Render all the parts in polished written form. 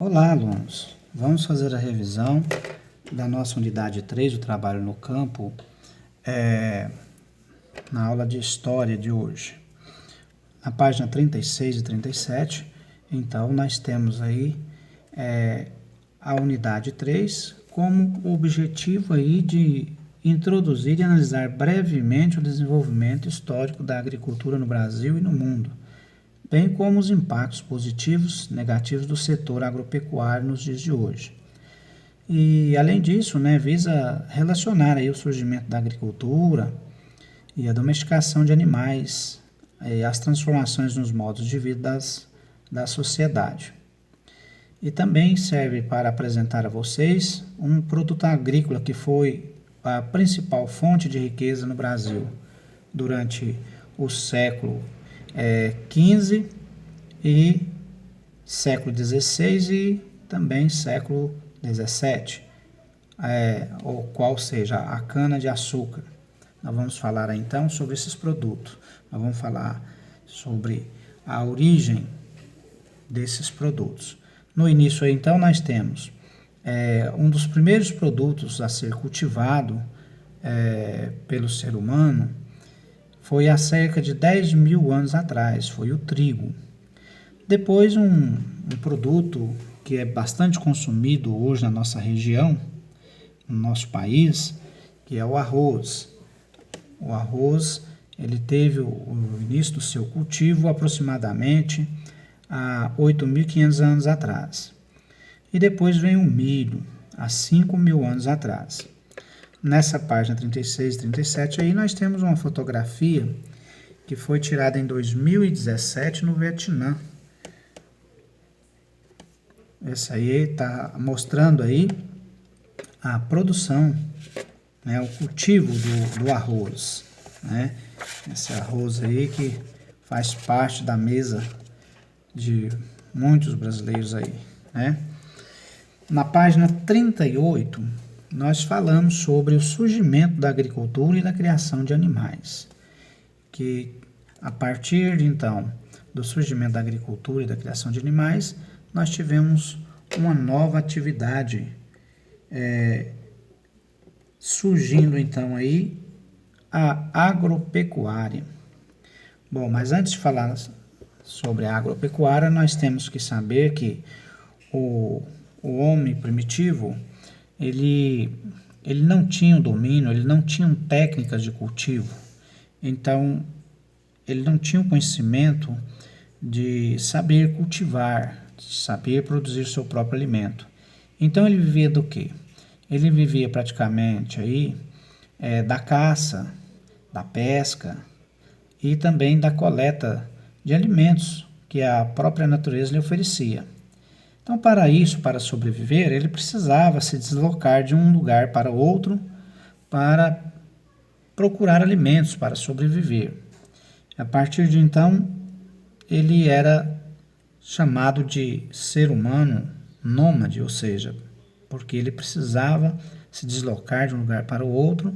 Olá, alunos! Vamos fazer a revisão da nossa unidade 3 do trabalho no campo na aula de História de hoje. Na página 36 e 37, então, nós temos aí a unidade 3 como objetivo aí de introduzir e analisar brevemente o desenvolvimento histórico da agricultura no Brasil e no mundo, bem como os impactos positivos e negativos do setor agropecuário nos dias de hoje. E, além disso, visa relacionar aí o surgimento da agricultura e a domesticação de animais, as transformações nos modos de vida da sociedade. E também serve para apresentar a vocês um produto agrícola que foi a principal fonte de riqueza no Brasil durante o século XV e século XVI e também século XVII, ou qual seja a cana-de-açúcar. Nós vamos falar então sobre esses produtos. Nós vamos falar sobre a origem desses produtos. No início aí, então, nós temos um dos primeiros produtos a ser cultivado pelo ser humano foi há cerca de 10 mil anos atrás, foi o trigo. Depois um produto que é bastante consumido hoje na nossa região, no nosso país, que é o arroz. O arroz, ele teve o início do seu cultivo aproximadamente há 8.500 anos atrás. E depois vem o milho, há 5.000 anos atrás. Nessa página 36 e 37 aí nós temos uma fotografia que foi tirada em 2017 no Vietnã. Essa aí está mostrando aí a produção, o cultivo do arroz, Esse arroz aí que faz parte da mesa de muitos brasileiros aí, Na página 38, nós falamos sobre o surgimento da agricultura e da criação de animais, que a partir então do surgimento da agricultura e da criação de animais, nós tivemos uma nova atividade surgindo então aí, a agropecuária. Bom, mas antes de falar sobre a agropecuária, nós temos que saber que o homem primitivo, ele não tinha o domínio, ele não tinha técnicas de cultivo, então ele não tinha o conhecimento de saber cultivar, de saber produzir seu próprio alimento. Então ele vivia do quê? Ele vivia praticamente aí da caça, da pesca e também da coleta de alimentos que a própria natureza lhe oferecia. Então, para isso, para sobreviver, ele precisava se deslocar de um lugar para outro para procurar alimentos para sobreviver. A partir de então, ele era chamado de ser humano nômade, ou seja, porque ele precisava se deslocar de um lugar para o outro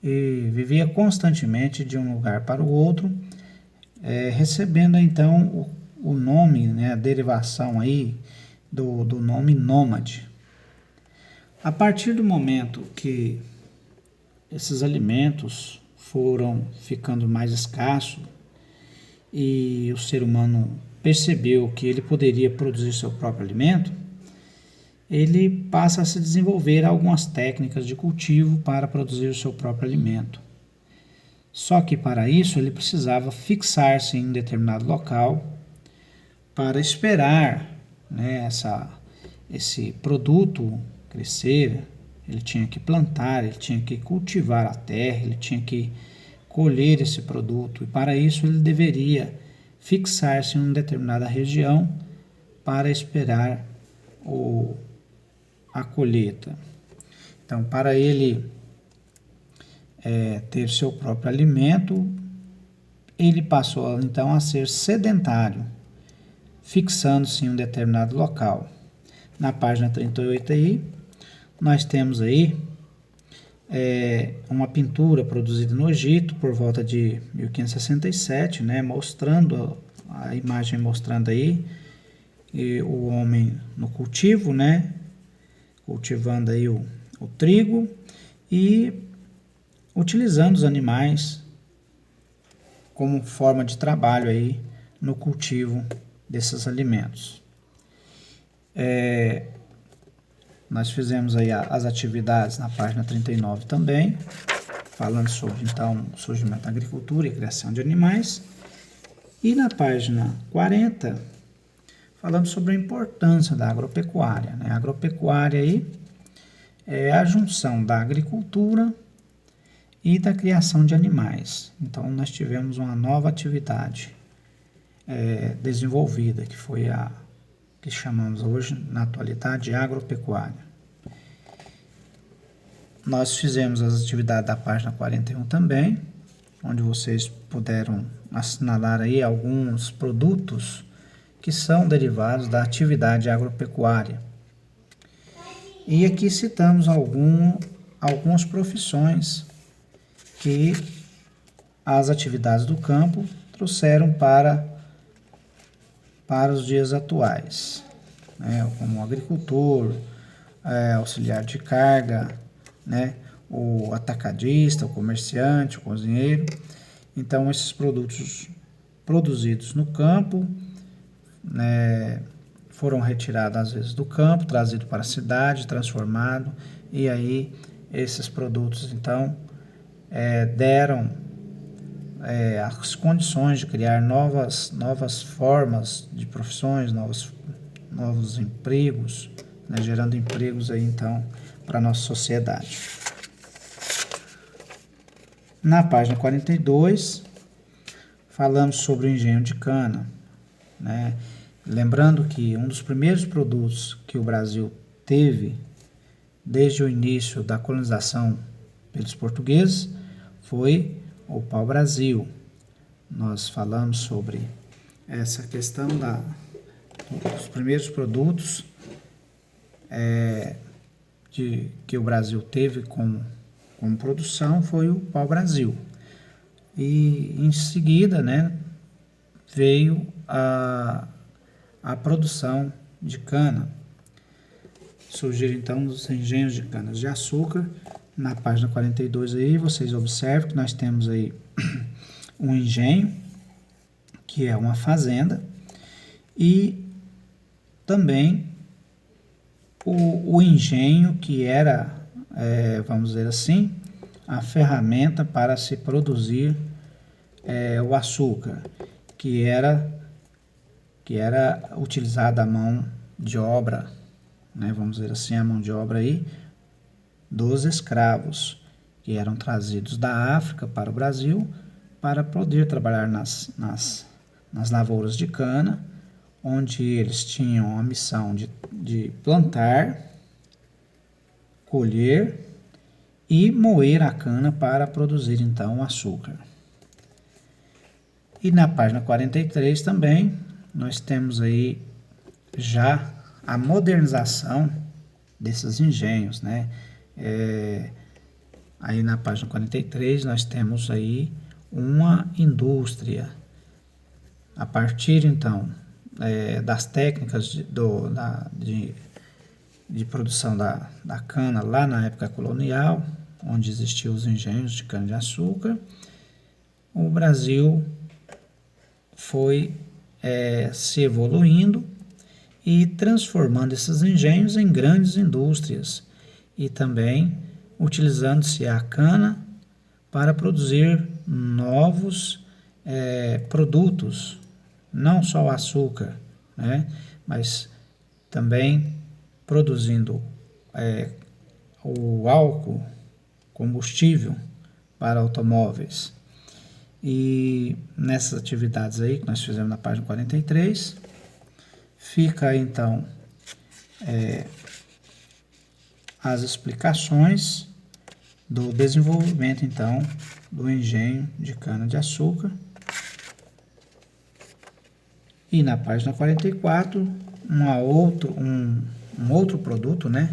e vivia constantemente de um lugar para o outro, recebendo então o nome, a derivação aí do nome nômade. A partir do momento que esses alimentos foram ficando mais escassos e o ser humano percebeu que ele poderia produzir seu próprio alimento, ele passa a se desenvolver algumas técnicas de cultivo para produzir o seu próprio alimento. Só que para isso ele precisava fixar-se em um determinado local para esperar esse produto crescer. Ele tinha que plantar, ele tinha que cultivar a terra, ele tinha que colher esse produto, e para isso ele deveria fixar-se em uma determinada região para esperar a colheita. Então, para ele ter seu próprio alimento, ele passou então a ser sedentário, fixando-se em um determinado local. Na página 38 aí, nós temos aí uma pintura produzida no Egito por volta de 1567, mostrando a imagem, mostrando aí e o homem no cultivo, né? Cultivando aí o trigo e utilizando os animais como forma de trabalho aí no cultivo desses alimentos. Nós fizemos aí as atividades na página 39 também, falando sobre então o surgimento da agricultura e criação de animais. E na página 40, falando sobre a importância da agropecuária, né? A agropecuária aí é a junção da agricultura e da criação de animais. Então, nós tivemos uma nova atividade desenvolvida, que foi a que chamamos hoje, na atualidade, de agropecuária. Nós fizemos as atividades da página 41 também, onde vocês puderam assinalar aí alguns produtos que são derivados da atividade agropecuária. E aqui citamos algumas profissões que as atividades do campo trouxeram para os dias atuais, né? Como o agricultor, auxiliar de carga, né? O atacadista, o comerciante, o cozinheiro. Então, esses produtos produzidos no campo, né, foram retirados às vezes do campo, trazidos para a cidade, transformados, e aí esses produtos então deram as condições de criar novas formas de profissões, novos empregos, né, gerando empregos aí então para a nossa sociedade. Na página 42, falamos sobre o engenho de cana, né? Lembrando que um dos primeiros produtos que o Brasil teve desde o início da colonização pelos portugueses foi o pau-brasil. Nós falamos sobre essa questão dos primeiros produtos que o Brasil teve como produção foi o pau-brasil. E em seguida, né, veio a produção de cana. Surgiram então os engenhos de canas de açúcar. Na página 42 aí, vocês observam que nós temos aí um engenho, que é uma fazenda, e também o engenho que era, vamos dizer assim, a ferramenta para se produzir o açúcar, que era utilizada a mão de obra, né, vamos dizer assim, a mão de obra aí dos escravos, que eram trazidos da África para o Brasil para poder trabalhar nas lavouras de cana, onde eles tinham a missão de plantar, colher e moer a cana para produzir então o açúcar. E na página 43 também nós temos aí já a modernização desses engenhos, né? Aí na página 43 nós temos aí uma indústria. A partir então das técnicas de produção da cana lá na época colonial, onde existiam os engenhos de cana-de-açúcar, o Brasil foi se evoluindo e transformando esses engenhos em grandes indústrias e também utilizando-se a cana para produzir novos produtos, não só o açúcar, né, mas também produzindo o álcool, combustível para automóveis. E nessas atividades aí que nós fizemos na página 43, fica aí então as explicações do desenvolvimento então do engenho de cana-de-açúcar. E na página 44, um outro produto, né?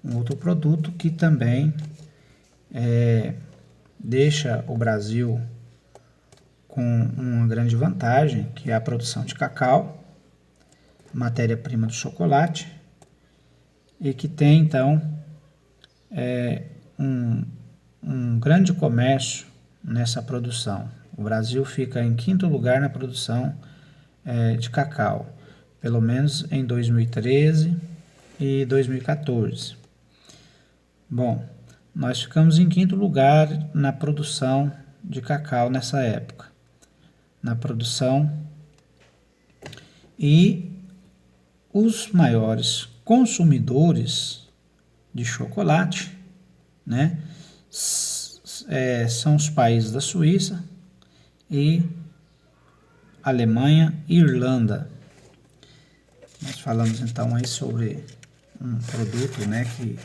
Um outro produto que também deixa o Brasil com uma grande vantagem, que é a produção de cacau. matéria-prima do chocolate e que tem, então, um grande comércio nessa produção. O Brasil fica em 5º lugar na produção de cacau, pelo menos em 2013 e 2014. Bom, nós ficamos em 5º lugar na produção de cacau nessa época. Na produção, e os maiores consumidores de chocolate, né, são os países da Suíça e Alemanha e Irlanda. Nós falamos então aí sobre um produto, né, que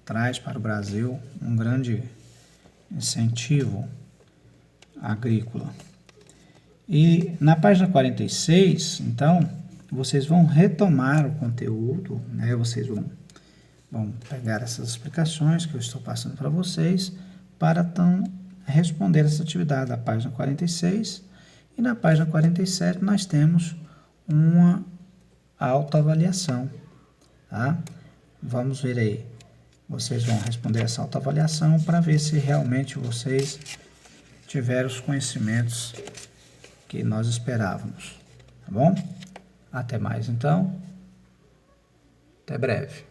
traz para o Brasil um grande incentivo agrícola. E na página 46, então, vocês vão retomar o conteúdo, né? Vocês vão pegar essas explicações que eu estou passando para vocês para então responder essa atividade da página 46. E na página 47 nós temos uma autoavaliação, tá? Vamos ver aí. Vocês vão responder essa autoavaliação para ver se realmente vocês tiveram os conhecimentos que nós esperávamos, tá bom? Até mais então. Até breve.